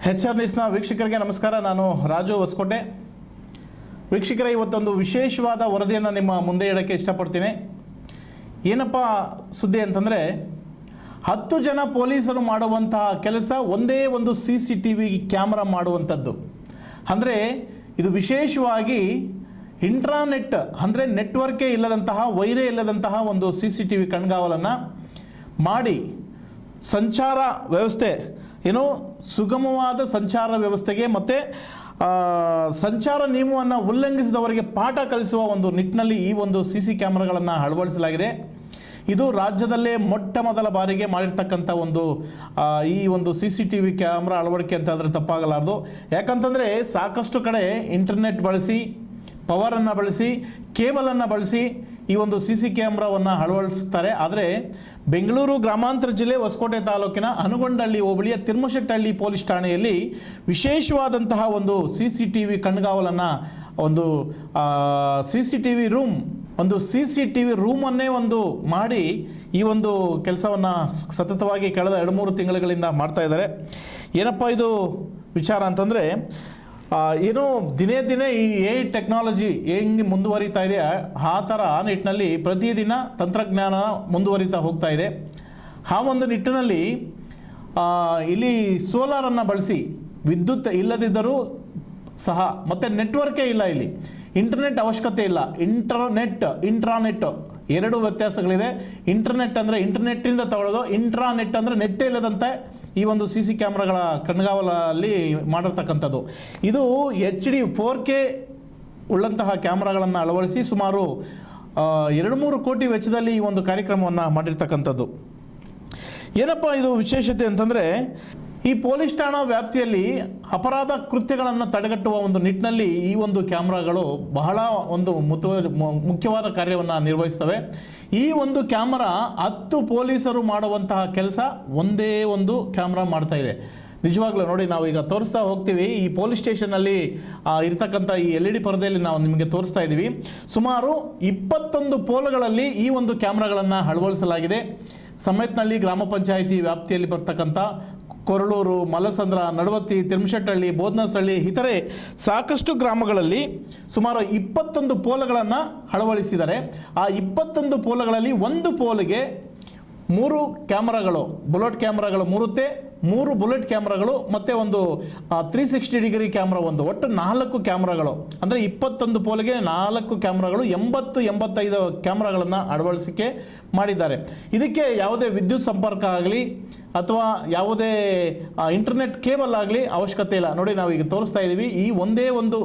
HR ನ್ಯೂಸ್ನ ವೀಕ್ಷಕರಿಗೆ ನಮಸ್ಕಾರ. ನಾನು ರಾಜು ಹೊಸಕೋಟೆ. ವೀಕ್ಷಕರೇ, ಇವತ್ತೊಂದು ವಿಶೇಷವಾದ ವರದಿಯನ್ನು ನಿಮ್ಮ ಮುಂದೆ ಇಡೋಕ್ಕೆ ಇಷ್ಟಪಡ್ತೀನಿ. ಏನಪ್ಪ ಸುದ್ದಿ ಅಂತಂದರೆ, 10 ಜನ ಪೊಲೀಸರು ಮಾಡುವಂತಹ ಕೆಲಸ ಒಂದೇ ಒಂದು CCTV ಕ್ಯಾಮ್ರಾ ಮಾಡುವಂಥದ್ದು. ಅಂದರೆ ಇದು ವಿಶೇಷವಾಗಿ ಇಂಟ್ರಾನೆಟ್ ಅಂದರೆ ನೆಟ್ವರ್ಕೇ ಇಲ್ಲದಂತಹ, ವೈರೇ ಇಲ್ಲದಂತಹ ಒಂದು CCTV ಕಣ್ಗಾವಲನ್ನು ಮಾಡಿ ಸಂಚಾರ ವ್ಯವಸ್ಥೆ ಸುಗಮವಾದ ಸಂಚಾರ ವ್ಯವಸ್ಥೆಗೆ ಮತ್ತು ಸಂಚಾರ ನಿಯಮವನ್ನು ಉಲ್ಲಂಘಿಸಿದವರಿಗೆ ಪಾಠ ಕಲಿಸುವ ಒಂದು ನಿಟ್ಟಿನಲ್ಲಿ ಈ ಒಂದು CC ಕ್ಯಾಮ್ರಾಗಳನ್ನು ಅಳವಡಿಸಲಾಗಿದೆ. ಇದು ರಾಜ್ಯದಲ್ಲೇ ಮೊಟ್ಟ ಮೊದಲ ಬಾರಿಗೆ ಮಾಡಿರ್ತಕ್ಕಂಥ ಈ ಒಂದು CCTV ಕ್ಯಾಮ್ರಾ ಅಳವಡಿಕೆ ಅಂತ ಆದರೆ ತಪ್ಪಾಗಲಾರದು. ಯಾಕಂತಂದರೆ ಸಾಕಷ್ಟು ಕಡೆ ಇಂಟರ್ನೆಟ್ ಬಳಸಿ, ಪವರನ್ನು ಬಳಸಿ, ಕೇಬಲನ್ನು ಬಳಸಿ ಈ ಒಂದು CC ಕ್ಯಾಮ್ರಾವನ್ನು ಅಳವಡಿಸ್ತಾರೆ. ಆದರೆ ಬೆಂಗಳೂರು ಗ್ರಾಮಾಂತರ ಜಿಲ್ಲೆ ಹೊಸಕೋಟೆ ತಾಲೂಕಿನ ಹನಗೊಂಡಹಳ್ಳಿ ಹೋಬಳಿಯ ತಿರುಮಶೆಟ್ಟಹಳ್ಳಿ ಪೊಲೀಸ್ ಠಾಣೆಯಲ್ಲಿ ವಿಶೇಷವಾದಂತಹ ಒಂದು CCTV ಕಣ್ಗಾವಲನ್ನು, ಒಂದು CCTV ರೂಮನ್ನೇ ಮಾಡಿ ಈ ಒಂದು ಕೆಲಸವನ್ನು ಸತತವಾಗಿ ಕಳೆದ 2-3 ತಿಂಗಳುಗಳಿಂದ ಮಾಡ್ತಾ ಇದ್ದಾರೆ. ಏನಪ್ಪ ಇದು ವಿಚಾರ ಅಂತಂದರೆ, ದಿನೇ ದಿನೇ ಈ AI ಟೆಕ್ನಾಲಜಿ ಹೆಂಗೆ ಮುಂದುವರಿತಾ ಇದೆ, ಆ ಥರ ನಿಟ್ಟಿನಲ್ಲಿ ಪ್ರತಿದಿನ ತಂತ್ರಜ್ಞಾನ ಮುಂದುವರಿತಾ ಹೋಗ್ತಾ ಇದೆ. ಆ ಒಂದು ನಿಟ್ಟಿನಲ್ಲಿ ಇಲ್ಲಿ ಸೋಲಾರನ್ನು ಬಳಸಿ, ವಿದ್ಯುತ್ ಇಲ್ಲದಿದ್ದರೂ ಸಹ, ಮತ್ತು ನೆಟ್ವರ್ಕೇ ಇಲ್ಲ, ಇಲ್ಲಿ ಇಂಟರ್ನೆಟ್ ಅವಶ್ಯಕತೆ ಇಲ್ಲ. ಇಂಟ್ರಾನೆಟ್ ಎರಡು ವ್ಯತ್ಯಾಸಗಳಿದೆ. ಇಂಟರ್ನೆಟ್ ಅಂದರೆ ಇಂಟರ್ನೆಟ್ಟಿಂದ ತಗೊಳ್ಳೋದು, ಇಂಟ್ರಾನೆಟ್ ಅಂದರೆ ನೆಟ್ಟೇ ಇಲ್ಲದಂತೆ ಈ ಒಂದು CC ಕ್ಯಾಮ್ರಾಗಳ ಕಣ್ಗಾವಲಲ್ಲಿ ಮಾಡಿರ್ತಕ್ಕಂಥದ್ದು. ಇದು HD 4K ಉಳ್ಳಂತಹ ಕ್ಯಾಮ್ರಾಗಳನ್ನು ಅಳವಡಿಸಿ ಸುಮಾರು 2-3 ಕೋಟಿ ವೆಚ್ಚದಲ್ಲಿ ಈ ಒಂದು ಕಾರ್ಯಕ್ರಮವನ್ನು ಮಾಡಿರ್ತಕ್ಕಂಥದ್ದು. ಏನಪ್ಪ ಇದು ವಿಶೇಷತೆ ಅಂತಂದರೆ, ಈ ಪೊಲೀಸ್ ಠಾಣಾ ವ್ಯಾಪ್ತಿಯಲ್ಲಿ ಅಪರಾಧ ಕೃತ್ಯಗಳನ್ನು ತಡೆಗಟ್ಟುವ ಒಂದು ನಿಟ್ಟಿನಲ್ಲಿ ಈ ಒಂದು ಕ್ಯಾಮ್ರಾಗಳು ಬಹಳ ಒಂದು ಮುಖ್ಯವಾದ ಕಾರ್ಯವನ್ನು ನಿರ್ವಹಿಸ್ತವೆ. ಈ ಒಂದು ಕ್ಯಾಮ್ರಾ 10 ಪೊಲೀಸರು ಮಾಡುವಂತಹ ಕೆಲಸ ಒಂದೇ ಒಂದು ಕ್ಯಾಮ್ರಾ ಮಾಡ್ತಾ ಇದೆ. ನಿಜವಾಗ್ಲೂ ನೋಡಿ, ನಾವು ಈಗ ತೋರಿಸ್ತಾ ಹೋಗ್ತೀವಿ. ಈ ಪೊಲೀಸ್ ಸ್ಟೇಷನ್ನಲ್ಲಿ ಇರ್ತಕ್ಕಂಥ ಈ LED ಪರದೆಯಲ್ಲಿ ನಾವು ನಿಮಗೆ ತೋರಿಸ್ತಾ ಇದ್ದೀವಿ. ಸುಮಾರು 21 ಪೋಲ್ಗಳಲ್ಲಿ ಈ ಒಂದು ಕ್ಯಾಮ್ರಾಗಳನ್ನು ಅಳವಡಿಸಲಾಗಿದೆ. ಸಮೇತನಹಳ್ಳಿ ಗ್ರಾಮ ಪಂಚಾಯಿತಿ ವ್ಯಾಪ್ತಿಯಲ್ಲಿ ಬರ್ತಕ್ಕಂಥ ಕೊರಳೂರು, ಮಲಸಂದ್ರ, ನಡವತ್ತಿ, ತಿರುಮಶೆಟ್ಟಹಳ್ಳಿ, ಬೋದ್ನಸಹಳ್ಳಿ ಇತರೆ ಸಾಕಷ್ಟು ಗ್ರಾಮಗಳಲ್ಲಿ ಸುಮಾರು 21 ಪೋಲ್ಗಳನ್ನು ಅಳವಡಿಸಿದ್ದಾರೆ. ಆ 21 ಪೋಲ್ಗಳಲ್ಲಿ ಒಂದು ಪೋಲಿಗೆ 3 ಕ್ಯಾಮ್ರಾಗಳು, ಬುಲೆಟ್ ಕ್ಯಾಮ್ರಾಗಳು 3 ಬುಲೆಟ್ ಕ್ಯಾಮ್ರಾಗಳು ಮತ್ತು ಒಂದು 360 ಡಿಗ್ರಿ ಕ್ಯಾಮ್ರಾ, ಒಟ್ಟು 4 ಕ್ಯಾಮ್ರಾಗಳು. ಅಂದರೆ 21 ಪೋಲಿಗೆ 4 ಕ್ಯಾಮ್ರಾಗಳು, 85 ಕ್ಯಾಮ್ರಾಗಳನ್ನು ಅಳವಡಿಸಿಕೆ ಮಾಡಿದ್ದಾರೆ. ಇದಕ್ಕೆ ಯಾವುದೇ ವಿದ್ಯುತ್ ಸಂಪರ್ಕ ಆಗಲಿ ಅಥವಾ ಯಾವುದೇ ಇಂಟರ್ನೆಟ್ ಕೇಬಲ್ ಆಗಲಿ ಅವಶ್ಯಕತೆ ಇಲ್ಲ. ನೋಡಿ, ನಾವು ಈಗ ತೋರಿಸ್ತಾ ಇದ್ದೀವಿ. ಈ ಒಂದೇ ಒಂದು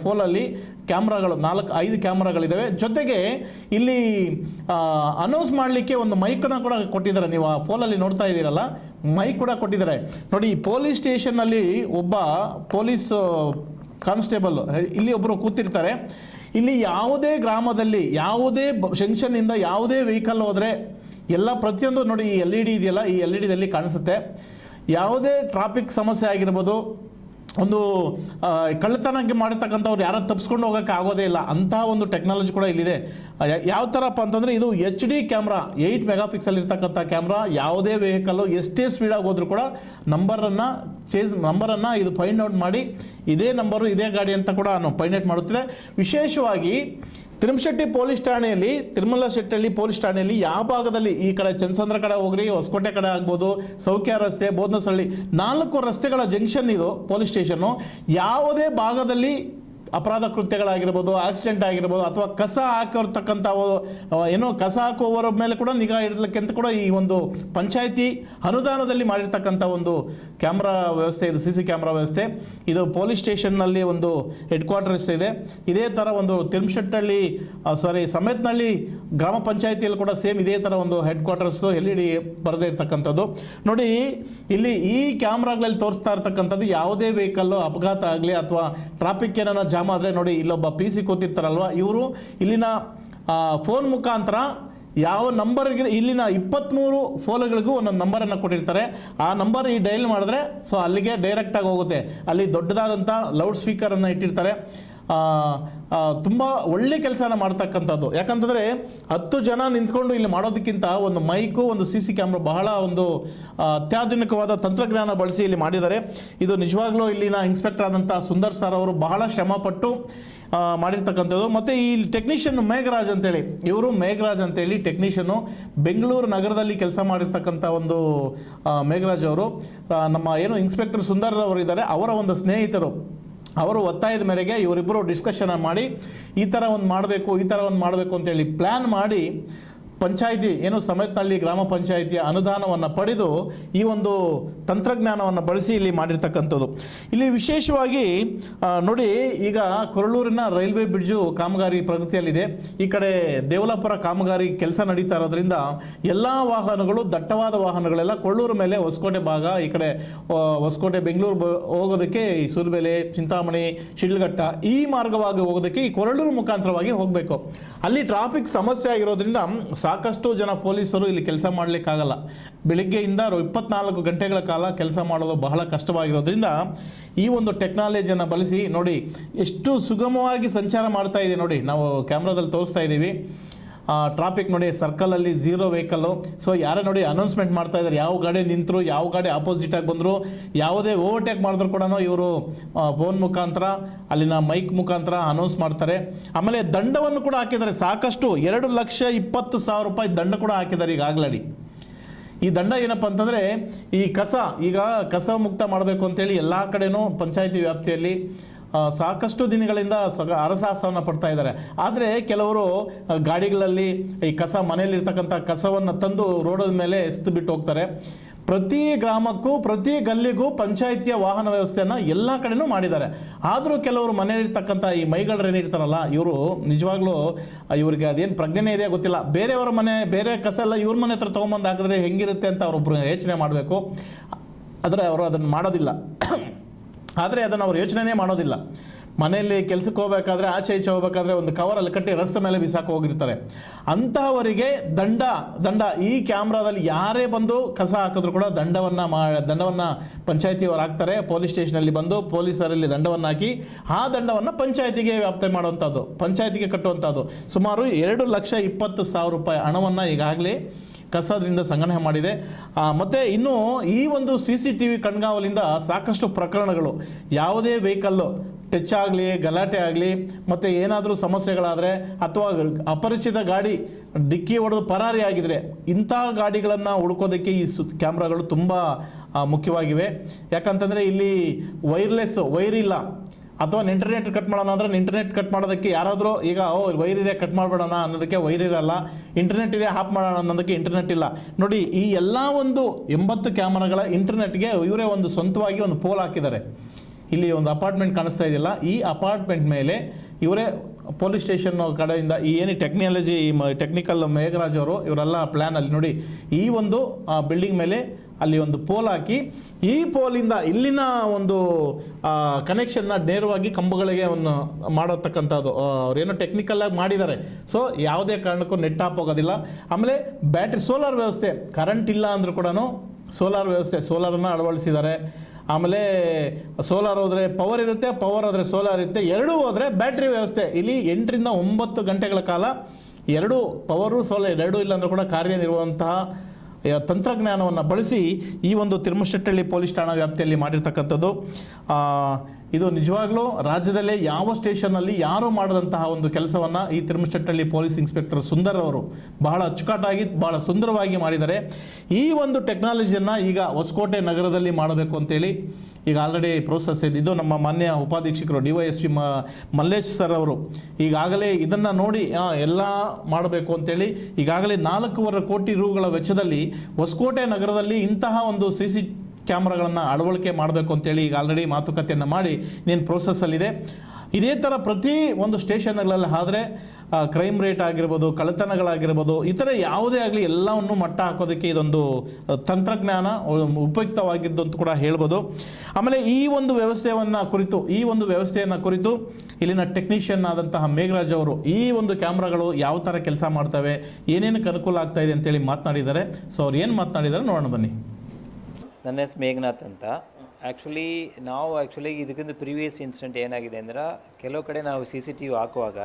ಫೋನಲ್ಲಿ ಕ್ಯಾಮ್ರಾಗಳು 4-5 ಕ್ಯಾಮ್ರಾಗಳಿದ್ದಾವೆ. ಜೊತೆಗೆ ಇಲ್ಲಿ ಅನೌನ್ಸ್ ಮಾಡಲಿಕ್ಕೆ ಒಂದು ಮೈಕನ್ನು ಕೂಡ ಕೊಟ್ಟಿದ್ದಾರೆ. ನೀವು ಆ ಫೋನಲ್ಲಿ ನೋಡ್ತಾ ಇದ್ದೀರಲ್ಲ, ಮೈಕ್ ಕೂಡ ಕೊಟ್ಟಿದ್ದಾರೆ. ನೋಡಿ, ಪೊಲೀಸ್ ಸ್ಟೇಷನ್ನಲ್ಲಿ ಒಬ್ಬ ಪೊಲೀಸ್ ಕಾನ್ಸ್ಟೇಬಲ್ ಇಲ್ಲಿ ಒಬ್ಬರು ಕೂತಿರ್ತಾರೆ. ಇಲ್ಲಿ ಯಾವುದೇ ಗ್ರಾಮದಲ್ಲಿ ಯಾವುದೇ ಜಂಕ್ಷನ್ನಿಂದ ಯಾವುದೇ ವೆಹಿಕಲ್ ಹೋದರೆ ಎಲ್ಲ ಪ್ರತಿಯೊಂದು ನೋಡಿ, ಈ LED ಇದೆಯಲ್ಲ, ಈ LEDದಲ್ಲಿ ಕಾಣಿಸುತ್ತೆ. ಯಾವುದೇ ಟ್ರಾಫಿಕ್ ಸಮಸ್ಯೆ ಆಗಿರ್ಬೋದು, ಒಂದು ಕಳ್ಳತನಕ್ಕೆ ಮಾಡಿರ್ತಕ್ಕಂಥವ್ರು ಯಾರು ತಪ್ಪಿಸ್ಕೊಂಡು ಹೋಗೋಕ್ಕೆ ಆಗೋದೇ ಇಲ್ಲ, ಅಂತಹ ಒಂದು ಟೆಕ್ನಾಲಜಿ ಕೂಡ ಇಲ್ಲಿದೆ. ಯಾವ ಥರಪ್ಪ ಅಂತಂದರೆ, ಇದು HD ಕ್ಯಾಮ್ರಾ, 8 ಮೆಗಾಪಿಕ್ಸೆಲ್ ಇರ್ತಕ್ಕಂಥ ಕ್ಯಾಮ್ರಾ. ಯಾವುದೇ ವೆಹಿಕಲ್ಲು ಎಷ್ಟೇ ಸ್ಪೀಡಾಗಿ ಹೋದರೂ ಕೂಡ ನಂಬರನ್ನು ಇದು ಫೈಂಡ್ ಔಟ್ ಮಾಡಿ ಇದೇ ನಂಬರು ಇದೇ ಗಾಡಿ ಅಂತ ಕೂಡ ಫೈಂಡ್ ಔಟ್ ಮಾಡುತ್ತಿದೆ. ವಿಶೇಷವಾಗಿ ತಿರುಮಶೆಟ್ಟಿ ಪೊಲೀಸ್ ಠಾಣೆಯಲ್ಲಿ, ತಿರುಮಲಶೆಟ್ಟಹಳ್ಳಿ ಪೊಲೀಸ್ ಠಾಣೆಯಲ್ಲಿ ಯಾವ ಭಾಗದಲ್ಲಿ, ಈ ಕಡೆ ಚನ್ನಸಂದ್ರ ಕಡೆ ಹೋಗ್ರಿ, ಹೊಸಕೋಟೆ ಕಡೆ ಆಗ್ಬೋದು, ಸೌಖ್ಯ ರಸ್ತೆ, ಬೋದ್ನಸಹಳ್ಳಿ, 4 ರಸ್ತೆಗಳ ಜಂಕ್ಷನ್ ಇದು ಪೊಲೀಸ್ ಸ್ಟೇಷನ್ನು. ಯಾವುದೇ ಭಾಗದಲ್ಲಿ ಅಪರಾಧ ಕೃತ್ಯಗಳಾಗಿರ್ಬೋದು, ಆಕ್ಸಿಡೆಂಟ್ ಆಗಿರ್ಬೋದು, ಅಥವಾ ಕಸ ಹಾಕಿರ್ತಕ್ಕಂಥ ಕಸ ಹಾಕುವವರ ಮೇಲೆ ಕೂಡ ನಿಗಾ ಇಡಲಿಕ್ಕೆ ಅಂತ ಕೂಡ ಈ ಒಂದು ಪಂಚಾಯಿತಿ ಅನುದಾನದಲ್ಲಿ ಮಾಡಿರ್ತಕ್ಕಂಥ ಒಂದು ಕ್ಯಾಮ್ರಾ ವ್ಯವಸ್ಥೆ ಇದು, CC ಕ್ಯಾಮ್ರಾ ವ್ಯವಸ್ಥೆ. ಇದು ಪೊಲೀಸ್ ಸ್ಟೇಷನ್ನಲ್ಲಿ ಒಂದು ಹೆಡ್ ಕ್ವಾರ್ಟರ್ಸ್ ಇದೆ. ಇದೇ ಥರ ಒಂದು ಸಮೇತನಹಳ್ಳಿ ಗ್ರಾಮ ಪಂಚಾಯಿತಿಯಲ್ಲಿ ಕೂಡ ಸೇಮ್ ಇದೇ ಥರ ಒಂದು ಹೆಡ್ ಕ್ವಾರ್ಟರ್ಸು LED ಬರದೇ ಇರ್ತಕ್ಕಂಥದ್ದು. ನೋಡಿ, ಇಲ್ಲಿ ಈ ಕ್ಯಾಮ್ರಾಗಳಲ್ಲಿ ತೋರಿಸ್ತಾ ಇರ್ತಕ್ಕಂಥದ್ದು ಯಾವುದೇ ವೆಹಿಕಲ್ಲು ಅಪಘಾತ ಆಗಲಿ ಅಥವಾ ಟ್ರಾಫಿಕ್ ಏನಾರ ಜಾಮ್ ಆದರೆ, ನೋಡಿ ಇಲ್ಲೊಬ್ಬ PC ಕೂತಿರ್ತಾರಲ್ವ, ಇವರು ಇಲ್ಲಿನ ಫೋನ್ ಮುಖಾಂತರ ಯಾವ ನಂಬರ್ಗೆ, ಇಲ್ಲಿನ 23 ಫೋನ್ಗಳಿಗೂ ಒಂದೊಂದು ನಂಬರನ್ನು ಕೊಟ್ಟಿರ್ತಾರೆ. ಆ ನಂಬರ್ ಡೈಲ್ ಮಾಡಿದ್ರೆ ಅಲ್ಲಿಗೆ ಡೈರೆಕ್ಟಾಗಿ ಹೋಗುತ್ತೆ. ಅಲ್ಲಿ ದೊಡ್ಡದಾದಂಥ ಲೌಡ್ ಸ್ಪೀಕರನ್ನು ಇಟ್ಟಿರ್ತಾರೆ. ತುಂಬ ಒಳ್ಳೆ ಕೆಲಸನ ಮಾಡ್ತಕ್ಕಂಥದ್ದು. ಯಾಕಂತಂದರೆ 10 ಜನ ನಿಂತ್ಕೊಂಡು ಇಲ್ಲಿ ಮಾಡೋದಕ್ಕಿಂತ ಒಂದು ಮೈಕು, ಒಂದು CC ಕ್ಯಾಮ್ರಾ ಬಹಳ ಒಂದು ಅತ್ಯಾಧುನಿಕವಾದ ತಂತ್ರಜ್ಞಾನ ಬಳಸಿ ಇಲ್ಲಿ ಮಾಡಿದ್ದಾರೆ. ಇದು ನಿಜವಾಗ್ಲೂ ಇಲ್ಲಿನ ಇನ್ಸ್ಪೆಕ್ಟರ್ ಆದಂಥ ಸುಂದರ್ ಸರ್ ಅವರು ಬಹಳ ಶ್ರಮಪಟ್ಟು ಮಾಡಿರ್ತಕ್ಕಂಥದ್ದು. ಮತ್ತು ಈ ಟೆಕ್ನಿಷಿಯನ್ ಮೇಘರಾಜ್ ಅಂತೇಳಿ, ಇವರು ಮೇಘರಾಜ್ ಅಂತೇಳಿ ಟೆಕ್ನಿಷಿಯನು ಬೆಂಗಳೂರು ನಗರದಲ್ಲಿ ಕೆಲಸ ಮಾಡಿರ್ತಕ್ಕಂಥ ಒಂದು ಮೇಘರಾಜ್ ಅವರು ನಮ್ಮ ಏನು ಇನ್ಸ್ಪೆಕ್ಟರ್ ಸುಂದರ್ ಅವರು ಇದ್ದಾರೆ ಅವರ ಒಂದು ಸ್ನೇಹಿತರು. ಅವರು ಒತ್ತಾಯದ ಮೇರೆಗೆ ಇವರಿಬ್ಬರು ಡಿಸ್ಕಷನ್ ಮಾಡಿ ಈ ಥರ ಒಂದು ಮಾಡಬೇಕು ಅಂತೇಳಿ ಪ್ಲ್ಯಾನ್ ಮಾಡಿ ಪಂಚಾಯಿತಿ ಏನು ಸಮೇತನಹಳ್ಳಿ ಗ್ರಾಮ ಪಂಚಾಯಿತಿಯ ಅನುದಾನವನ್ನು ಪಡೆದು ಈ ಒಂದು ತಂತ್ರಜ್ಞಾನವನ್ನು ಬಳಸಿ ಇಲ್ಲಿ ಮಾಡಿರ್ತಕ್ಕಂಥದ್ದು. ಇಲ್ಲಿ ವಿಶೇಷವಾಗಿ ನೋಡಿ, ಈಗ ಕೊರಳೂರಿನ ರೈಲ್ವೆ ಬ್ರಿಡ್ಜು ಕಾಮಗಾರಿ ಪ್ರಗತಿಯಲ್ಲಿದೆ. ಈ ಕಡೆ ದೇವಲಾಪುರ ಕಾಮಗಾರಿ ಕೆಲಸ ನಡೀತಾ ಇರೋದ್ರಿಂದ ಎಲ್ಲ ವಾಹನಗಳು, ದಟ್ಟವಾದ ವಾಹನಗಳೆಲ್ಲ ಕೊಳ್ಳೂರು ಮೇಲೆ ಹೊಸಕೋಟೆ ಭಾಗ, ಈ ಕಡೆ ಹೊಸಕೋಟೆ ಬೆಂಗಳೂರು ಹೋಗೋದಕ್ಕೆ ಈ ಸೂಲಬೆಲೆ, ಚಿಂತಾಮಣಿ, ಶಿಡ್ಲಘಟ್ಟ ಈ ಮಾರ್ಗವಾಗಿ ಹೋಗೋದಕ್ಕೆ ಈ ಕೊರಳೂರು ಮುಖಾಂತರವಾಗಿ ಹೋಗಬೇಕು. ಅಲ್ಲಿ ಟ್ರಾಫಿಕ್ ಸಮಸ್ಯೆ ಆಗಿರೋದ್ರಿಂದ ಸಾಕಷ್ಟು ಜನ ಪೊಲೀಸರು ಇಲ್ಲಿ ಕೆಲಸ ಮಾಡಲಿಕ್ಕಾಗಲ್ಲ. ಬೆಳಿಗ್ಗೆಯಿಂದ 24 ಗಂಟೆಗಳ ಕಾಲ ಕೆಲಸ ಮಾಡೋದು ಬಹಳ ಕಷ್ಟವಾಗಿರೋದ್ರಿಂದ ಈ ಒಂದು ಟೆಕ್ನಾಲಜಿಯನ್ನು ಬಳಸಿ ನೋಡಿ ಎಷ್ಟು ಸುಗಮವಾಗಿ ಸಂಚಾರ ಮಾಡ್ತಾ ಇದೆ. ನೋಡಿ, ನಾವು ಕ್ಯಾಮ್ರಾದಲ್ಲಿ ತೋರಿಸ್ತಾ ಇದ್ದೀವಿ. ಟ್ರಾಫಿಕ್ ನೋಡಿ, ಸರ್ಕಲಲ್ಲಿ 0 ವೆಹಿಕಲ್ಲು. ಸೊ ಯಾರೇ ನೋಡಿ ಅನೌನ್ಸ್ಮೆಂಟ್ ಮಾಡ್ತಾ ಇದ್ದಾರೆ, ಯಾವ ಗಾಡಿ ನಿಂತರು, ಯಾವ ಗಾಡಿ ಆಪೋಸಿಟಾಗಿ ಬಂದರು, ಯಾವುದೇ ಓವರ್ಟೇಕ್ ಮಾಡಿದ್ರು ಕೂಡ ಇವರು ಫೋನ್ ಮುಖಾಂತರ, ಅಲ್ಲಿನ ಮೈಕ್ ಮುಖಾಂತರ ಅನೌನ್ಸ್ ಮಾಡ್ತಾರೆ. ಆಮೇಲೆ ದಂಡವನ್ನು ಕೂಡ ಹಾಕಿದ್ದಾರೆ. ಸಾಕಷ್ಟು 2,20,000 ರೂಪಾಯಿ ದಂಡ ಕೂಡ ಹಾಕಿದ್ದಾರೆ ಈಗಾಗಲೇ. ಈ ದಂಡ ಏನಪ್ಪ ಅಂತಂದರೆ, ಈ ಈಗ ಕಸ ಮುಕ್ತ ಮಾಡಬೇಕು ಅಂತೇಳಿ ಎಲ್ಲ ಕಡೆನೂ ಪಂಚಾಯಿತಿ ವ್ಯಾಪ್ತಿಯಲ್ಲಿ ಸಾಕಷ್ಟು ದಿನಗಳಿಂದ ಹರಸಾಹಸವನ್ನು ಪಡ್ತಾ ಇದ್ದಾರೆ. ಆದರೆ ಕೆಲವರು ಗಾಡಿಗಳಲ್ಲಿ ಈ ಮನೆಯಲ್ಲಿರ್ತಕ್ಕಂಥ ಕಸವನ್ನು ತಂದು ರೋಡದ ಮೇಲೆ ಎಸ್ದು ಬಿಟ್ಟು ಹೋಗ್ತಾರೆ. ಪ್ರತಿ ಗ್ರಾಮಕ್ಕೂ, ಪ್ರತಿ ಗಲ್ಲಿಗೂ ಪಂಚಾಯಿತಿಯ ವಾಹನ ವ್ಯವಸ್ಥೆಯನ್ನು ಎಲ್ಲ ಕಡೆನೂ ಮಾಡಿದ್ದಾರೆ. ಆದರೂ ಕೆಲವರು ಮನೆಯಲ್ಲಿರ್ತಕ್ಕಂಥ ಈ ಮೈಗಳರು ಏನಿರ್ತಾರಲ್ಲ, ಇವರು ನಿಜವಾಗ್ಲೂ ಇವ್ರಿಗೆ ಅದೇನು ಪ್ರಜ್ಞೆ ಇದೆಯಾ ಗೊತ್ತಿಲ್ಲ. ಬೇರೆಯವರ ಮನೆ, ಬೇರೆ ಕಸ ಎಲ್ಲ ಇವ್ರ ಮನೆ ಹತ್ರ ತೊಗೊಂಬಂದು ಹಾಕಿದ್ರೆ ಹೆಂಗಿರುತ್ತೆ ಅಂತ ಅವರೊಬ್ಬರು ಯೋಚನೆ ಮಾಡಬೇಕು. ಆದರೆ ಅವರು ಅದನ್ನು ಮಾಡೋದಿಲ್ಲ. ಆದರೆ ಅದನ್ನು ಅವ್ರು ಯೋಚನೆ ಮಾಡೋದಿಲ್ಲ. ಮನೆಯಲ್ಲಿ ಕೆಲಸಕ್ಕೆ ಹೋಗಬೇಕಾದ್ರೆ, ಆಚೆ ಈಚೆ ಹೋಗಬೇಕಾದ್ರೆ ಒಂದು ಕವರಲ್ಲಿ ಕಟ್ಟಿ ರಸ್ತೆ ಮೇಲೆ ಬಿಸಾಕಿ ಹೋಗಿರ್ತಾರೆ. ಅಂತಹವರಿಗೆ ದಂಡ ಈ ಕ್ಯಾಮ್ರಾದಲ್ಲಿ ಯಾರೇ ಬಂದು ಕಸ ಹಾಕಿದ್ರು ಕೂಡ ದಂಡವನ್ನು ಪಂಚಾಯಿತಿಯವರು ಹಾಕ್ತಾರೆ. ಪೊಲೀಸ್ ಸ್ಟೇಷನಲ್ಲಿ ಬಂದು ಪೊಲೀಸರಲ್ಲಿ ದಂಡವನ್ನು ಹಾಕಿ ಆ ದಂಡವನ್ನು ಪಂಚಾಯಿತಿಗೆ ವ್ಯಾಪ್ತಿ ಮಾಡುವಂಥದ್ದು, ಪಂಚಾಯಿತಿಗೆ ಕಟ್ಟುವಂಥದ್ದು. ಸುಮಾರು 2,20,000 ರೂಪಾಯಿ ಹಣವನ್ನು ಈಗಾಗಲೇ ಕಸದಿಂದ ಸಂಗ್ರಹಣೆ ಮಾಡಿದೆ. ಮತ್ತು ಇನ್ನು ಈ ಒಂದು CCTV ಕಣ್ಗಾವಲಿಂದ ಸಾಕಷ್ಟು ಪ್ರಕರಣಗಳು, ಯಾವುದೇ ವೆಹಿಕಲ್ಲು ಟಚ್ ಆಗಲಿ, ಗಲಾಟೆ ಆಗಲಿ, ಮತ್ತು ಏನಾದರೂ ಸಮಸ್ಯೆಗಳಾದರೆ ಅಥವಾ ಅಪರಿಚಿತ ಗಾಡಿ ಡಿಕ್ಕಿ ಹೊಡೆದು ಪರಾರಿ ಆಗಿದ್ರೆ ಇಂಥ ಗಾಡಿಗಳನ್ನು ಹುಡ್ಕೋದಕ್ಕೆ ಈ ಕ್ಯಾಮ್ರಾಗಳು ತುಂಬ ಮುಖ್ಯವಾಗಿವೆ. ಯಾಕಂತಂದರೆ ಇಲ್ಲಿ ವೈರ್ ಇಲ್ಲ, ಅಥವಾ ಇಂಟರ್ನೆಟ್ ಕಟ್ ಮಾಡೋಣ ಅಂದರೆ ಇಂಟರ್ನೆಟ್ ಕಟ್ ಮಾಡೋದಕ್ಕೆ ಯಾರಾದರೂ ಈಗ ವೈರ್ ಇದೆ ಕಟ್ ಮಾಡಿಬಿಡೋಣ ಅನ್ನೋದಕ್ಕೆ ವೈರ್ ಇರಲ್ಲ, ಇಂಟರ್ನೆಟ್ ಇದೆ ಆಫ್ ಮಾಡೋಣ ಅನ್ನೋದಕ್ಕೆ ಇಂಟರ್ನೆಟ್ ಇಲ್ಲ. ನೋಡಿ, ಈ ಎಲ್ಲ ಒಂದು 80 ಕ್ಯಾಮರಾಗಳ ಇಂಟರ್ನೆಟ್ಗೆ ಇವರೇ ಒಂದು ಸ್ವಂತವಾಗಿ ಒಂದು ಪೋಲ್ ಹಾಕಿದ್ದಾರೆ. ಇಲ್ಲಿ ಒಂದು ಅಪಾರ್ಟ್ಮೆಂಟ್ ಕಾಣಿಸ್ತಾ ಇದೆಯಲ್ಲ, ಈ ಅಪಾರ್ಟ್ಮೆಂಟ್ ಮೇಲೆ ಇವರೇ ಪೊಲೀಸ್ ಸ್ಟೇಷನ್ ಕಡೆಯಿಂದ ಈ ಏನು ಟೆಕ್ನಿಕಲ್ ಮೇಘರಾಜ್ ಅವರು ಇವರೆಲ್ಲ ಪ್ಲ್ಯಾನಲ್ಲಿ ನೋಡಿ ಈ ಒಂದು ಬಿಲ್ಡಿಂಗ್ ಮೇಲೆ ಅಲ್ಲಿ ಒಂದು ಪೋಲ್ ಹಾಕಿ, ಈ ಪೋಲಿಂದ ಇಲ್ಲಿನ ಒಂದು ಕನೆಕ್ಷನ್ನ ನೇರವಾಗಿ ಕಂಬಗಳಿಗೆ ಒಂದು ಮಾಡತಕ್ಕಂಥದ್ದು ಅವ್ರೇನೋ ಟೆಕ್ನಿಕಲ್ಲಾಗಿ ಮಾಡಿದ್ದಾರೆ. ಸೊ ಯಾವುದೇ ಕಾರಣಕ್ಕೂ ನೆಟ್ ಆಫ್ ಹೋಗೋದಿಲ್ಲ. ಆಮೇಲೆ ಬ್ಯಾಟ್ರಿ, ಸೋಲಾರ್ ವ್ಯವಸ್ಥೆ, ಕರೆಂಟ್ ಇಲ್ಲ ಅಂದರೂ ಕೂಡ ಸೋಲಾರ್ ವ್ಯವಸ್ಥೆ, ಸೋಲಾರನ್ನು ಅಳವಡಿಸಿದ್ದಾರೆ. ಆಮೇಲೆ ಸೋಲಾರ್ ಹೋದರೆ ಪವರ್ ಇರುತ್ತೆ, ಪವರ್ ಹೋದರೆ ಸೋಲಾರ್ ಇರುತ್ತೆ, ಎರಡೂ ಹೋದರೆ ಬ್ಯಾಟ್ರಿ ವ್ಯವಸ್ಥೆ. ಇಲ್ಲಿ 8 ರಿಂದ 9 ಗಂಟೆಗಳ ಕಾಲ ಎರಡೂ ಪವರು ಸೋಲಾರ್ ಎರಡೂ ಇಲ್ಲಾಂದರೂ ಕೂಡ ಕಾರ್ಯನಿರ್ವಹಿಸುವಂತಹ ತಂತ್ರಜ್ಞಾನವನ್ನು ಬಳಸಿ ಈ ಒಂದು ತಿರುಮಶೆಟ್ಟಳ್ಳಿ ಪೊಲೀಸ್ ಠಾಣಾ ವ್ಯಾಪ್ತಿಯಲ್ಲಿ ಮಾಡಿರ್ತಕ್ಕಂಥದ್ದು. ಇದು ನಿಜವಾಗ್ಲೂ ರಾಜ್ಯದಲ್ಲೇ ಯಾವ ಸ್ಟೇಷನ್ನಲ್ಲಿ ಯಾರೂ ಮಾಡದಂತಹ ಒಂದು ಕೆಲಸವನ್ನು ಈ ತಿರುಮಶೆಟ್ಟಳ್ಳಿ ಪೊಲೀಸ್ ಇನ್ಸ್ಪೆಕ್ಟರ್ ಸುಂದರ್ ಅವರು ಬಹಳ ಅಚ್ಚುಕಟ್ಟಾಗಿ, ಬಹಳ ಸುಂದರವಾಗಿ ಮಾಡಿದ್ದಾರೆ. ಈ ಒಂದು ಟೆಕ್ನಾಲಜಿಯನ್ನು ಈಗ ಹೊಸಕೋಟೆ ನಗರದಲ್ಲಿ ಮಾಡಬೇಕು ಅಂತೇಳಿ ಈಗ ಆಲ್ರೆಡಿ ಪ್ರೋಸೆಸ್ ಇದ್ದಿದ್ದು ನಮ್ಮ ಮಾನ್ಯ ಉಪಾಧೀಕ್ಷಕರು DYSP ಮಲ್ಲೇಶ್ ಸರ್ ಅವರು ಈಗಾಗಲೇ ಇದನ್ನು ನೋಡಿ ಎಲ್ಲ ಮಾಡಬೇಕು ಅಂತೇಳಿ ಈಗಾಗಲೇ 4.25 ಕೋಟಿ ರೂಗಳ ವೆಚ್ಚದಲ್ಲಿ ಹೊಸಕೋಟೆ ನಗರದಲ್ಲಿ ಇಂತಹ ಒಂದು CC ಕ್ಯಾಮ್ರಾಗಳನ್ನು ಅಳವಡಿಕೆ ಮಾಡಬೇಕು ಅಂತೇಳಿ ಈಗ ಆಲ್ರೆಡಿ ಮಾತುಕತೆಯನ್ನು ಮಾಡಿ ಇನ್ನೇನು ಪ್ರೋಸೆಸ್ಸಲ್ಲಿದೆ. ಇದೇ ಥರ ಪ್ರತಿ ಒಂದು ಸ್ಟೇಷನ್ಗಳಲ್ಲಿ ಆದರೆ ಕ್ರೈಮ್ ರೇಟ್ ಆಗಿರ್ಬೋದು, ಕಳ್ಳತನಗಳಾಗಿರ್ಬೋದು, ಇತರ ಯಾವುದೇ ಆಗಲಿ ಎಲ್ಲವನ್ನು ಮಟ್ಟ ಹಾಕೋದಕ್ಕೆ ಇದೊಂದು ತಂತ್ರಜ್ಞಾನ ಉಪಯುಕ್ತವಾಗಿದ್ದು ಅಂತ ಕೂಡ ಹೇಳ್ಬೋದು. ಆಮೇಲೆ ಈ ಒಂದು ವ್ಯವಸ್ಥೆಯನ್ನು ಕುರಿತು ಇಲ್ಲಿನ ಟೆಕ್ನಿಷಿಯನ್ ಆದಂತಹ ಮೇಘರಾಜ್ ಅವರು ಈ ಒಂದು ಕ್ಯಾಮ್ರಾಗಳು ಯಾವ ಥರ ಕೆಲಸ ಮಾಡ್ತವೆ, ಏನೇನಕ್ಕೆ ಅನುಕೂಲ ಆಗ್ತಾ ಇದೆ ಅಂತೇಳಿ ಮಾತನಾಡಿದ್ದಾರೆ. ಸೊ ಅವ್ರು ಏನು ಮಾತನಾಡಿದ್ದಾರೆ ನೋಡೋಣ ಬನ್ನಿ. ನನ್ನ ಹೆಸರು ಮೇಘನಾಥ್ ಅಂತ. ಆ್ಯಕ್ಚುಲಿ ನಾವು ಇದಕ್ಕಿಂತ ಪ್ರೀವಿಯಸ್ ಇನ್ಸಿಡೆಂಟ್ ಏನಾಗಿದೆ ಅಂದ್ರೆ ಕೆಲವು ಕಡೆ ನಾವು CCTV ಹಾಕುವಾಗ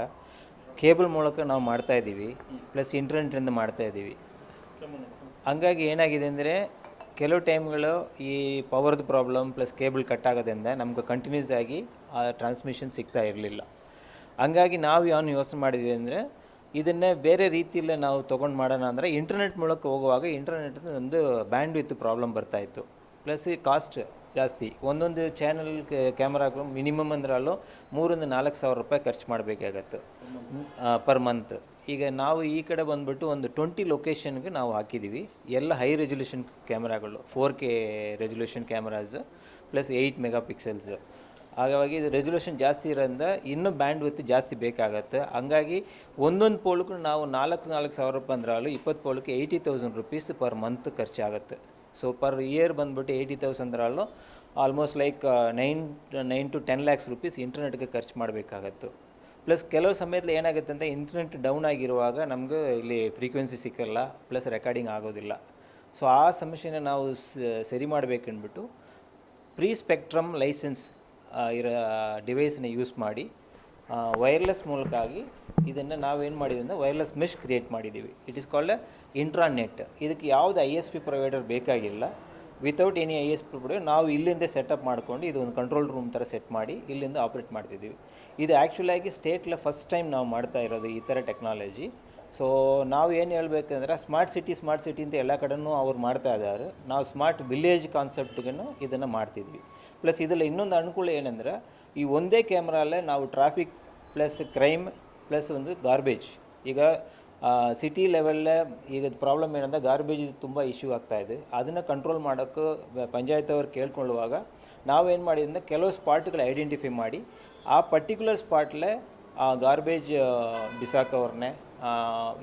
ಕೇಬಲ್ ಮೂಲಕ ನಾವು ಮಾಡ್ತಾಯಿದ್ದೀವಿ, ಪ್ಲಸ್ ಇಂಟರ್ನೆಟ್ಟಿಂದ ಮಾಡ್ತಾಯಿದ್ದೀವಿ. ಹಂಗಾಗಿ ಏನಾಗಿದೆ ಅಂದರೆ ಕೆಲವು ಟೈಮ್ಗಳು ಈ ಪವರ್ದು ಪ್ರಾಬ್ಲಮ್ ಪ್ಲಸ್ ಕೇಬಲ್ ಕಟ್ ಆಗೋದ್ರಿಂದ ನಮ್ಗೆ ಕಂಟಿನ್ಯೂಸ್ ಆಗಿ ಆ ಟ್ರಾನ್ಸ್ಮಿಷನ್ ಸಿಗ್ತಾ ಇರಲಿಲ್ಲ. ಹಂಗಾಗಿ ನಾವು ಏನು ಯೋಚನೆ ಮಾಡಿದ್ವಿ ಅಂದರೆ ಇದನ್ನೇ ಬೇರೆ ರೀತಿಯಲ್ಲೇ ನಾವು ತೊಗೊಂಡು ಮಾಡೋಣ ಅಂದರೆ ಇಂಟರ್ನೆಟ್ ಮೂಲಕ ಹೋಗುವಾಗ ಇಂಟರ್ನೆಟ್ ಒಂದು ಬ್ಯಾಂಡ್ ವಿತ್ ಪ್ರಾಬ್ಲಮ್ ಬರ್ತಾಯಿತ್ತು, ಪ್ಲಸ್ ಈ ಕಾಸ್ಟ್ ಜಾಸ್ತಿ. ಒಂದೊಂದು ಚಾನಲ್ ಕ್ಯಾಮ್ರಾಗೂ ಮಿನಿಮಮ್ ಅಂದ್ರಲ್ಲೂ 3,000-4,000 ರೂಪಾಯಿ ಖರ್ಚು ಮಾಡಬೇಕಾಗತ್ತೆ ಪರ್ ಮಂತ್. ಈಗ ನಾವು ಈ ಕಡೆ ಬಂದುಬಿಟ್ಟು ಒಂದು 20 ಲೊಕೇಶನ್ಗೆ ನಾವು ಹಾಕಿದ್ದೀವಿ. ಎಲ್ಲ ಹೈ ರೆಸೊಲ್ಯೂಷನ್ ಕ್ಯಾಮ್ರಾಗಳು, 4K resolution cameras plus 8 mega pixels. ಹಾಗಾಗಿ ಇದು ರೆಸೊಲ್ಯೂಷನ್ ಜಾಸ್ತಿ ಇರೋದ್ರಿಂದ ಇನ್ನೂ ಬ್ಯಾಂಡ್ ವಿತ್ ಜಾಸ್ತಿ ಬೇಕಾಗತ್ತೆ. ಹಂಗಾಗಿ ಒಂದೊಂದು ಪೋಲ್ಗೂ ನಾವು 4,000 ರೂಪಾಯಿ ಅಂದ್ರಲ್ಲೂ 20 ಪೋಲ್ಗೆ 80,000 ರುಪೀಸ್ ಪರ್ ಮಂತ್ ಖರ್ಚಾಗುತ್ತೆ. ಸೊ ಪರ್ ಇಯರ್ ಬಂದುಬಿಟ್ಟು 80,000 ಅಂದ್ರಲ್ಲೂ almost like 9 to 10 lakhs rupees ಇಂಟರ್ನೆಟ್ಗೆ ಖರ್ಚು ಮಾಡಬೇಕಾಗತ್ತೆ. ಪ್ಲಸ್ ಕೆಲವು ಸಮಯದಲ್ಲಿ ಏನಾಗುತ್ತೆ ಅಂತ ಇಂಟರ್ನೆಟ್ ಡೌನ್ ಆಗಿರುವಾಗ ನಮಗೆ ಇಲ್ಲಿ ಫ್ರೀಕ್ವೆನ್ಸಿ ಸಿಕ್ಕಲ್ಲ, ಪ್ಲಸ್ ರೆಕಾರ್ಡಿಂಗ್ ಆಗೋದಿಲ್ಲ. ಸೊ ಆ ಸಮಸ್ಯೆನ ನಾವು ಸರಿ ಮಾಡಬೇಕಂದ್ಬಿಟ್ಟು ಪ್ರೀ ಸ್ಪೆಕ್ಟ್ರಮ್ ಲೈಸೆನ್ಸ್ ಇರೋ ಡಿವೈಸ್ನ ಯೂಸ್ ಮಾಡಿ ವೈರ್ಲೆಸ್ ಮೂಲಕ ಆಗಿ ಇದನ್ನು ನಾವೇನು ಮಾಡಿದ್ವಿ ಅಂದರೆ ವೈರ್ಲೆಸ್ ಮೆಶ್ ಕ್ರಿಯೇಟ್ ಮಾಡಿದ್ದೀವಿ. It is called intranet. ಇದಕ್ಕೆ ಯಾವುದು ISP ಪ್ರೊವೈಡರ್ ಬೇಕಾಗಿಲ್ಲ. ವಿತೌಟ್ ಎನಿ ISP ಪ್ರೊವೈಡರ್ ನಾವು ಇಲ್ಲಿಂದ ಸೆಟಪ್ ಮಾಡ್ಕೊಂಡು ಇದು ಒಂದು ಕಂಟ್ರೋಲ್ ರೂಮ್ ಥರ ಸೆಟ್ ಮಾಡಿ ಇಲ್ಲಿಂದ ಆಪ್ರೇಟ್ ಮಾಡ್ತಿದ್ದೀವಿ. ಇದು ಆ್ಯಕ್ಚುಲಾಗಿ ಸ್ಟೇಟ್ಲ ಫಸ್ಟ್ ಟೈಮ್ ನಾವು ಮಾಡ್ತಾ ಇರೋದು ಈ ಥರ ಟೆಕ್ನಾಲಜಿ. ಸೊ ನಾವು ಏನು ಹೇಳಬೇಕಂದ್ರೆ ಸ್ಮಾರ್ಟ್ ಸಿಟಿ ಅಂತ ಎಲ್ಲ ಕಡೆನೂ ಅವ್ರು ಮಾಡ್ತಾ ಇದ್ದಾರೆ. ನಾವು ಸ್ಮಾರ್ಟ್ ವಿಲೇಜ್ ಕಾನ್ಸೆಪ್ಟ್ಗೂ ಇದನ್ನು ಮಾಡ್ತಿದ್ವಿ. ಪ್ಲಸ್ ಇದರಲ್ಲಿ ಇನ್ನೊಂದು ಅನುಕೂಲ ಏನಂದರೆ ಈ ಒಂದೇ ಕ್ಯಾಮ್ರಲ್ಲೇ ನಾವು ಟ್ರಾಫಿಕ್ ಪ್ಲಸ್ ಕ್ರೈಮ್ ಪ್ಲಸ್ ಒಂದು ಗಾರ್ಬೇಜ್. ಈಗ ಸಿಟಿ ಲೆವೆಲ್ಲೇ ಈಗ ಪ್ರಾಬ್ಲಮ್ ಏನಂದರೆ ಗಾರ್ಬೇಜ್ ತುಂಬ ಇಶ್ಯೂ ಆಗ್ತಾಯಿದೆ. ಅದನ್ನು ಕಂಟ್ರೋಲ್ ಮಾಡೋಕ್ಕೆ ಪಂಚಾಯತ್ ಅವ್ರು ಕೇಳ್ಕೊಳ್ಳುವಾಗ ನಾವೇನು ಮಾಡಿದ್ರಿಂದ ಕೆಲವು ಸ್ಪಾಟ್ಗಳು ಐಡೆಂಟಿಫೈ ಮಾಡಿ ಆ ಪರ್ಟಿಕ್ಯುಲರ್ ಸ್ಪಾಟ್ಲೇ ಆ ಗಾರ್ಬೇಜ್ ಬಿಸಾಕೋರ್ನೇ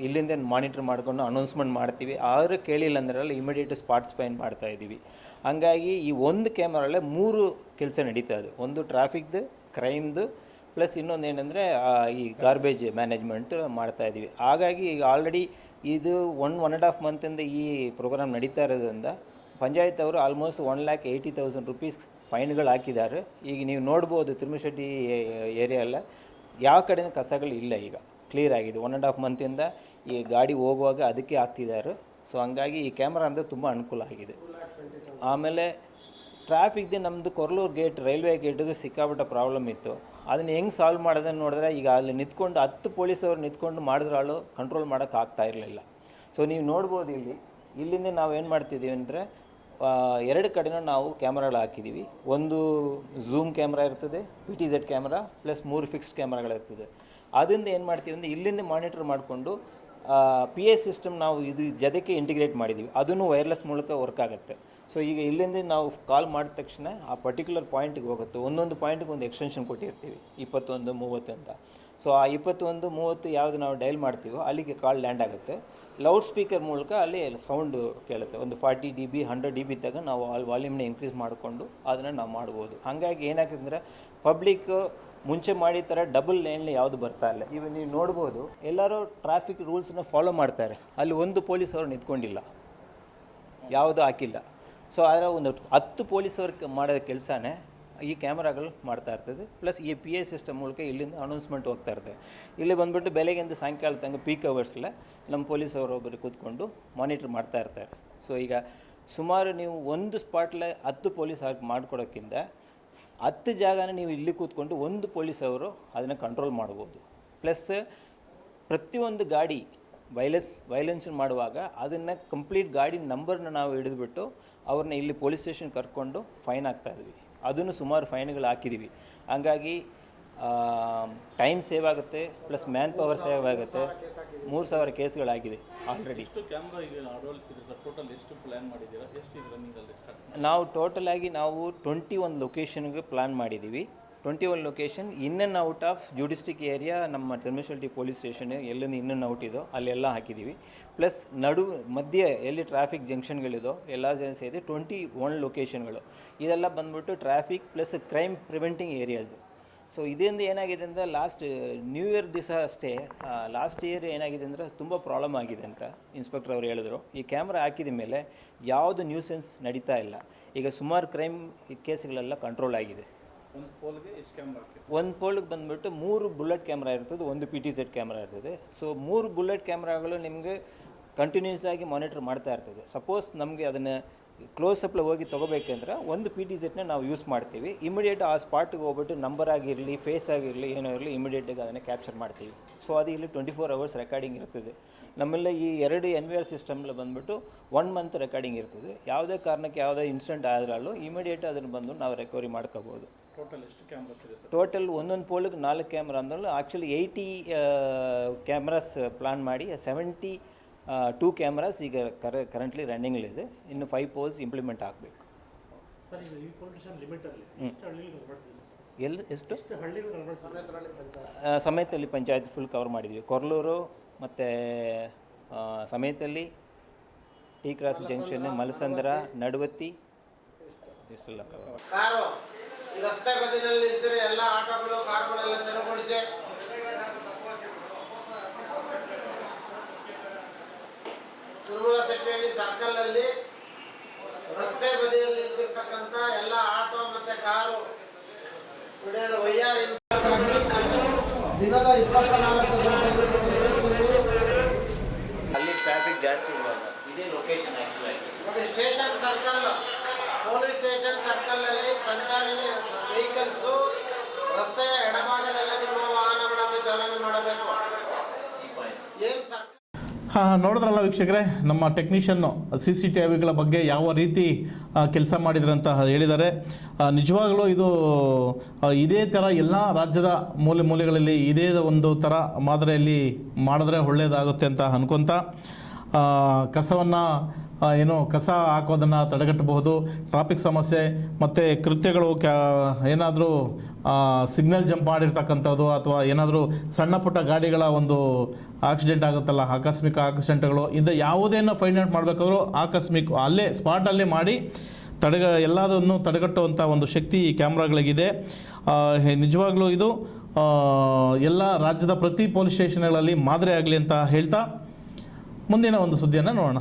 ಇಲ್ಲಿಂದ ಮಾನಿಟ್ರ್ ಮಾಡ್ಕೊಂಡು ಅನೌನ್ಸ್ಮೆಂಟ್ ಮಾಡ್ತೀವಿ. ಆದರೂ ಕೇಳಿಲ್ಲ ಅಂದ್ರಲ್ಲಿ ಇಮಿಡಿಯೇಟ್ ಸ್ಪಾಟ್ ಸ್ಪೈನ್ ಮಾಡ್ತಾಯಿದ್ದೀವಿ. ಹಂಗಾಗಿ ಈ ಒಂದು ಕ್ಯಾಮ್ರಲ್ಲೇ 3 ಕೆಲಸ ನಡೀತಾ ಇದೆ. ಒಂದು ಟ್ರಾಫಿಕ್ದು, ಕ್ರೈಮ್ದು, ಪ್ಲಸ್ ಇನ್ನೊಂದು ಏನಂದರೆ ಈ ಗಾರ್ಬೇಜ್ ಮ್ಯಾನೇಜ್ಮೆಂಟ್ ಮಾಡ್ತಾಯಿದ್ದೀವಿ. ಹಾಗಾಗಿ ಈಗ ಆಲ್ರೆಡಿ ಇದು 1.5 ಮಂತಿಂದ ಈ ಪ್ರೋಗ್ರಾಮ್ ನಡೀತಾ ಇರೋದ್ರಿಂದ ಪಂಚಾಯತ್ ಅವರು ಆಲ್ಮೋಸ್ಟ್ 1,80,000 ರುಪೀಸ್ ಫೈನ್ಗಳು ಹಾಕಿದ್ದಾರೆ. ಈಗ ನೀವು ನೋಡ್ಬೋದು ತಿರುಮಶೆಟ್ಟಿ ಏರಿಯಲ್ಲ ಯಾವ ಕಡೆಯೂ ಕಸಗಳು ಇಲ್ಲ, ಈಗ ಕ್ಲಿಯರ್ ಆಗಿದೆ. 1.5 ಮಂತಿಂದ ಈ ಗಾಡಿ ಹೋಗುವಾಗ ಅದಕ್ಕೆ ಹಾಕ್ತಿದ್ದಾರೆ. ಸೊ ಹಂಗಾಗಿ ಈ ಕ್ಯಾಮ್ರಾ ಅಂದರೆ ತುಂಬ ಅನುಕೂಲ ಆಗಿದೆ. ಆಮೇಲೆ ಟ್ರಾಫಿಕ್ದು ನಮ್ಮದು ಕೊರ್ಲೂರು ಗೇಟ್, ರೈಲ್ವೆ ಗೇಟ್ದು ಸಿಕ್ಕಾಪಟ್ಟೆ ಪ್ರಾಬ್ಲಮ್ ಇತ್ತು. ಅದನ್ನು ಹೆಂಗೆ ಸಾಲ್ವ್ ಮಾಡೋದನ್ನು ನೋಡಿದ್ರೆ ಈಗ ಅಲ್ಲಿ ನಿಂತ್ಕೊಂಡು 10 ಪೊಲೀಸವ್ರು ನಿಂತ್ಕೊಂಡು ಮಾಡಿದ್ರಾಳು ಕಂಟ್ರೋಲ್ ಮಾಡೋಕ್ಕೆ ಆಗ್ತಾ ಇರಲಿಲ್ಲ. ಸೊ ನೀವು ನೋಡ್ಬೋದು ಇಲ್ಲಿಂದ ನಾವು ಏನು ಮಾಡ್ತಿದ್ದೀವಿ ಅಂದರೆ 2 ಕಡೆನೂ ನಾವು ಕ್ಯಾಮ್ರಾಗಳು ಹಾಕಿದ್ದೀವಿ. ಒಂದು ಝೂಮ್ ಕ್ಯಾಮ್ರಾ ಇರ್ತದೆ, PTZ ಕ್ಯಾಮ್ರಾ ಪ್ಲಸ್ 3 ಫಿಕ್ಸ್ಡ್ ಕ್ಯಾಮ್ರಾಗಳಿರ್ತದೆ. ಅದರಿಂದ ಏನು ಮಾಡ್ತೀವಿ ಅಂದರೆ ಇಲ್ಲಿಂದ ಮಾನಿಟರ್ ಮಾಡಿಕೊಂಡು PA ಸಿಸ್ಟಮ್ ನಾವು ಇದು ಜೊತೆಗೆ ಇಂಟಿಗ್ರೇಟ್ ಮಾಡಿದ್ದೀವಿ. ಅದನ್ನು ವೈರ್ಲೆಸ್ ಮೂಲಕ ವರ್ಕ್ ಆಗುತ್ತೆ. ಸೊ ಈಗ ಇಲ್ಲಿಂದ ನಾವು ಕಾಲ್ ಮಾಡಿದ ತಕ್ಷಣ ಆ ಪರ್ಟಿಕ್ಯುಲರ್ ಪಾಯಿಂಟಿಗೆ ಹೋಗುತ್ತೆ. ಒಂದೊಂದು ಪಾಯಿಂಟಿಗೆ ಒಂದು ಎಕ್ಸ್ಟೆನ್ಷನ್ ಕೊಟ್ಟಿರ್ತೀವಿ 21, 30 ಅಂತ. ಸೊ ಆ 21, 30 ಯಾವುದು ನಾವು ಡೈಲ್ ಮಾಡ್ತೀವೋ ಅಲ್ಲಿಗೆ ಕಾಲ್ ಲ್ಯಾಂಡ್ ಆಗುತ್ತೆ. ಲೌಡ್ ಸ್ಪೀಕರ್ ಮೂಲಕ ಅಲ್ಲಿ ಸೌಂಡು ಕೇಳುತ್ತೆ. ಒಂದು 40 dB 100 dB ತಗ ನಾವು ಅಲ್ಲಿ ವಾಲ್ಯೂಮ್ನ ಇನ್ಕ್ರೀಸ್ ಮಾಡಿಕೊಂಡು ಅದನ್ನು ನಾವು ಮಾಡ್ಬೋದು. ಹಾಗಾಗಿ ಏನಾಗ್ತದೆ ಅಂದರೆ ಪಬ್ಲಿಕ್ ಮುಂಚೆ ಮಾಡಿದ ಥರ ಡಬಲ್ ಲೈನ್ಲಿ ಯಾವುದು ಬರ್ತಾ ಇಲ್ಲ. ಇವಾಗ ನೀವು ನೋಡ್ಬೋದು ಎಲ್ಲರೂ ಟ್ರಾಫಿಕ್ ರೂಲ್ಸನ್ನ ಫಾಲೋ ಮಾಡ್ತಾರೆ. ಅಲ್ಲಿ ಒಂದು ಪೊಲೀಸವ್ರು ನಿಂತ್ಕೊಂಡಿಲ್ಲ, ಯಾವುದು ಹಾಕಿಲ್ಲ. ಸೊ ಆದರೆ ಒಂದು 10 ಪೊಲೀಸವ್ರು ಮಾಡೋ ಕೆಲಸನೇ ಈ ಕ್ಯಾಮ್ರಾಗಳು ಮಾಡ್ತಾ ಇರ್ತದೆ. ಪ್ಲಸ್ ಈ PA ಸಿಸ್ಟಮ್ ಮೂಲಕ ಇಲ್ಲಿಂದ ಅನೌನ್ಸ್ಮೆಂಟ್ ಹೋಗ್ತಾ ಇರ್ತದೆ. ಇಲ್ಲಿ ಬಂದುಬಿಟ್ಟು ಬೆಳಗ್ಗೆಯಿಂದ ಸಾಯಂಕಾಲ ತನಕ ಪೀಕ್ ಅವರ್ಸಲ್ಲೇ ನಮ್ಮ ಪೊಲೀಸವರು ಒಬ್ಬರು ಕೂತ್ಕೊಂಡು ಮಾನಿಟ್ರ್ ಮಾಡ್ತಾ ಇರ್ತಾರೆ. ಸೊ ಈಗ ಸುಮಾರು ನೀವು ಒಂದು ಸ್ಪಾಟ್ಲೆ 10 ಪೊಲೀಸ್ ಹಾಕಿ ಮಾಡ್ಕೊಡೋಕ್ಕಿಂತ 10 ಜಾಗನ ನೀವು ಇಲ್ಲಿ ಕೂತ್ಕೊಂಡು ಒಂದು ಪೊಲೀಸವರು ಅದನ್ನು ಕಂಟ್ರೋಲ್ ಮಾಡ್ಬೋದು. ಪ್ಲಸ್ ಪ್ರತಿಯೊಂದು ಗಾಡಿ ವೈಲೆನ್ಸ್ ಮಾಡುವಾಗ ಅದನ್ನು ಕಂಪ್ಲೀಟ್ ಗಾಡಿ ನಂಬರ್ನ ನಾವು ಹಿಡಿದುಬಿಟ್ಟು ಅವ್ರನ್ನ ಇಲ್ಲಿ ಪೊಲೀಸ್ ಸ್ಟೇಷನ್ ಕರ್ಕೊಂಡು ಫೈನ್ ಹಾಕ್ತಾಯಿದ್ವಿ. ಅದನ್ನು ಸುಮಾರು ಫೈನ್ಗಳು ಹಾಕಿದ್ದೀವಿ. ಹಂಗಾಗಿ ಟೈಮ್ ಸೇವ್ ಆಗುತ್ತೆ, ಪ್ಲಸ್ ಮ್ಯಾನ್ ಪವರ್ ಸೇವ್ ಆಗುತ್ತೆ. 3,000 ಕೇಸ್ಗಳಾಗಿದೆ ಆಲ್ರೆಡಿ. ನಾವು ಟೋಟಲಾಗಿ 21 ಲೊಕೇಶನ್ಗೆ ಪ್ಲ್ಯಾನ್ ಮಾಡಿದ್ದೀವಿ. 21 location in and out of juristic area. ನಮ್ಮ ತಿರುಮಶೆಟ್ಟಿ ಪೊಲೀಸ್ ಸ್ಟೇಷನ್ ಎಲ್ಲಿಂದ ಇನ್ ಆ್ಯಂಡ್ ಔಟ್ ಇದೋ ಅಲ್ಲೆಲ್ಲ ಹಾಕಿದ್ದೀವಿ. ಪ್ಲಸ್ ಮಧ್ಯೆ ಎಲ್ಲಿ ಟ್ರಾಫಿಕ್ ಜಂಕ್ಷನ್ಗಳಿದೋ ಎಲ್ಲ ಸೇರಿ 21 ಲೊಕೇಶನ್ಗಳು. ಇದೆಲ್ಲ ಬಂದ್ಬಿಟ್ಟು traffic plus crime preventing areas. So ಇದರಿಂದ ಏನಾಗಿದೆ ಅಂದರೆ ಲಾಸ್ಟ್ ನ್ಯೂ ಇಯರ್ ದಿವಸ ಅಷ್ಟೇ ಲಾಸ್ಟ್ ಇಯರ್ ಏನಾಗಿದೆ ಅಂದರೆ ತುಂಬ ಪ್ರಾಬ್ಲಮ್ ಆಗಿದೆ ಅಂತ ಇನ್ಸ್ಪೆಕ್ಟರ್ ಅವರು ಹೇಳಿದ್ರು. ಈ ಕ್ಯಾಮ್ರಾ ಹಾಕಿದ ಮೇಲೆ ಯಾವುದು ನ್ಯೂಸೆನ್ಸ್ ನಡೀತಾ ಇಲ್ಲ. ಈಗ ಸುಮಾರು ಕ್ರೈಮ್ ಕೇಸ್ಗಳೆಲ್ಲ ಕಂಟ್ರೋಲ್ ಆಗಿದೆ. ಒಂದು ಪೋಲ್ಗೆ ಬಂದುಬಿಟ್ಟು 3 ಬುಲೆಟ್ ಕ್ಯಾಮ್ರಾ ಇರ್ತದೆ, 1 PTZ ಕ್ಯಾಮ್ರಾ ಇರ್ತದೆ. ಸೊ 3 ಬುಲೆಟ್ ಕ್ಯಾಮ್ರಾಗಳು ನಿಮಗೆ ಕಂಟಿನ್ಯೂಸ್ ಆಗಿ ಮಾನಿಟರ್ ಮಾಡ್ತಾ ಇರ್ತದೆ. ಸಪೋಸ್ ನಮಗೆ ಅದನ್ನು ಕ್ಲೋಸಪ್ಲ ಹೋಗಿ ತೊಗೋಬೇಕಂದ್ರೆ 1 PTZನ ನಾವು ಯೂಸ್ ಮಾಡ್ತೀವಿ. ಇಮಿಡಿಯೇಟ್ ಆ ಸ್ಪಾಟಿಗೆ ಹೋಗ್ಬಿಟ್ಟು ನಂಬರ್ ಆಗಿರಲಿ, ಫೇಸ್ ಆಗಿರಲಿ, ಏನೋ ಇರಲಿ, ಇಮಿಡಿಯೇಟಾಗಿ ಅದನ್ನು ಕ್ಯಾಪ್ಚರ್ ಮಾಡ್ತೀವಿ. ಸೊ ಅದು ಇಲ್ಲಿ 24 hours ರೆಕಾರ್ಡಿಂಗ್ ಇರ್ತದೆ. ನಮ್ಮೆಲ್ಲ ಈ 2 NVR ಸಿಸ್ಟಮ್ಲ ಬಂದುಬಿಟ್ಟು 1 month ರೆಕಾರ್ಡಿಂಗ್ ಇರ್ತದೆ. ಯಾವುದೇ ಕಾರಣಕ್ಕೆ ಯಾವುದೇ ಇನ್ಸಿಡೆಂಟ್ ಆದ್ರೂ ಇಮಿಡಿಯೇಟ್ ಅದನ್ನು ಬಂದು ನಾವು ರಿಕವರಿ ಮಾಡ್ಕೋಬೋದು. ಟೋಟಲ್ ಎಷ್ಟು ಕ್ಯಾಮ್ರಾಸ್ ಇದೆ? ಟೋಟಲ್ ಒಂದೊಂದು ಪೋಲಿಗೆ 4 ಕ್ಯಾಮ್ರಾ ಅಂದ್ರೆ ಆ್ಯಕ್ಚುಲಿ 80 ಕ್ಯಾಮ್ರಾಸ್ ಪ್ಲಾನ್ ಮಾಡಿ 72 ಕ್ಯಾಮ್ರಾಸ್ ಈಗ ಕರೆಂಟ್ಲಿ ರನ್ನಿಂಗ್ಲಿದೆ. ಇನ್ನು 5 ಪೋಲ್ಸ್ ಇಂಪ್ಲಿಮೆಂಟ್ ಆಗಬೇಕು. ಎಷ್ಟು ಸಮೇತಲ್ಲಿ ಪಂಚಾಯತ್ ಫುಲ್ ಕವರ್ ಮಾಡಿದ್ವಿ. ಕೊರ್ಲೂರು ಮತ್ತು ಸಮೇತಲ್ಲಿ, ಟಿ ಕ್ರಾಸ್ ಜಂಕ್ಷನ್, ಮಲಸಂದ್ರ, ನಡುವತ್ತಿ ಇಷ್ಟೆಲ್ಲ ಕವರ್. ಕಾರು ಈ ರಸ್ತೆ ಬದಿನಲ್ಲಿ ಇದ್ದರೆ ಎಲ್ಲ ಆಟೋಗಳು ಕಾರುಗಳೆಲ್ಲ ತೆರವುಗೊಳಿಸಿ ತುರುಮಲಸೆಟ್ಟಿಹಳ್ಳಿ ಸರ್ಕಲ್ನಲ್ಲಿ ರಸ್ತೆ ಬದಿಯಲ್ಲಿ ನಿಂತಿರ್ತಕ್ಕಂಥ ಎಲ್ಲ ಆಟೋ ಮತ್ತು ಕಾರು ಹಿಡಿಯಲು ವೈಆರ್ ದಿನದ 24 ಗಂಟೆಗಳು ಅಲ್ಲಿ ಟ್ರಾಫಿಕ್ ಜಾಸ್ತಿ ಇವಾಗ ಇದೇ ಲೊಕೇಶನ್ ಆ್ಯಕ್ಚುಲಾಗಿ. ನೋಡಿ, ಸ್ಟೇಷನ್ ಸರ್ಕಲ್, ಪೊಲೀಸ್ ಸ್ಟೇಷನ್ ಸರ್ಕಲ್ನಲ್ಲಿ ಸಂಚಾರಿ ವೆಹಿಕಲ್ಸು ರಸ್ತೆಯ ಎಡಭಾಗದಲ್ಲಿ ನಿಮ್ಮ ವಾಹನಗಳನ್ನು ಚಾಲನೆ ಮಾಡಬೇಕು. ಏನು ಸರ್ಕಾರ ನೋಡಿದ್ರಲ್ಲ ವೀಕ್ಷಕರೇ, ನಮ್ಮ ಟೆಕ್ನಿಷಿಯನ್ನು CCTVಗಳ ಬಗ್ಗೆ ಯಾವ ರೀತಿ ಕೆಲಸ ಮಾಡಿದ್ರು ಅಂತ ಹೇಳಿದ್ದಾರೆ. ನಿಜವಾಗಲೂ ಇದು ಇದೇ ಥರ ಎಲ್ಲ ರಾಜ್ಯದ ಮೂಲೆಗಳಲ್ಲಿ ಇದೇ ಒಂದು ಥರ ಮಾದರಿಯಲ್ಲಿ ಮಾಡಿದ್ರೆ ಒಳ್ಳೆಯದಾಗುತ್ತೆ ಅಂತ ಅನ್ಕೊತ ಕಸವನ್ನು ಕಸ ಹಾಕೋದನ್ನು ತಡೆಗಟ್ಟಬಹುದು. ಟ್ರಾಫಿಕ್ ಸಮಸ್ಯೆ ಮತ್ತು ಕೃತ್ಯಗಳು ಏನಾದರೂ ಸಿಗ್ನಲ್ ಜಂಪ್ ಮಾಡಿರ್ತಕ್ಕಂಥದ್ದು ಅಥವಾ ಏನಾದರೂ ಸಣ್ಣ ಪುಟ್ಟ ಗಾಡಿಗಳ ಒಂದು ಆಕ್ಸಿಡೆಂಟ್ ಆಗುತ್ತಲ್ಲ, ಆಕಸ್ಮಿಕ ಆಕ್ಸಿಡೆಂಟ್ಗಳು, ಇದು ಯಾವುದೇನೋ ಫೈಂಡ್ ಔಟ್ ಮಾಡಬೇಕಾದ್ರೂ ಆಕಸ್ಮಿಕ ಅಲ್ಲೇ ಸ್ಪಾಟಲ್ಲೇ ಮಾಡಿ ಎಲ್ಲದನ್ನು ತಡೆಗಟ್ಟುವಂಥ ಒಂದು ಶಕ್ತಿ ಈ ಕ್ಯಾಮ್ರಾಗಳಿಗಿದೆ. ನಿಜವಾಗ್ಲೂ ಇದು ಎಲ್ಲ ರಾಜ್ಯದ ಪ್ರತಿ ಪೊಲೀಸ್ ಸ್ಟೇಷನ್ಗಳಲ್ಲಿ ಮಾದರಿ ಆಗಲಿ ಅಂತ ಹೇಳ್ತಾ ಮುಂದಿನ ಒಂದು ಸುದ್ದಿಯನ್ನು ನೋಡೋಣ.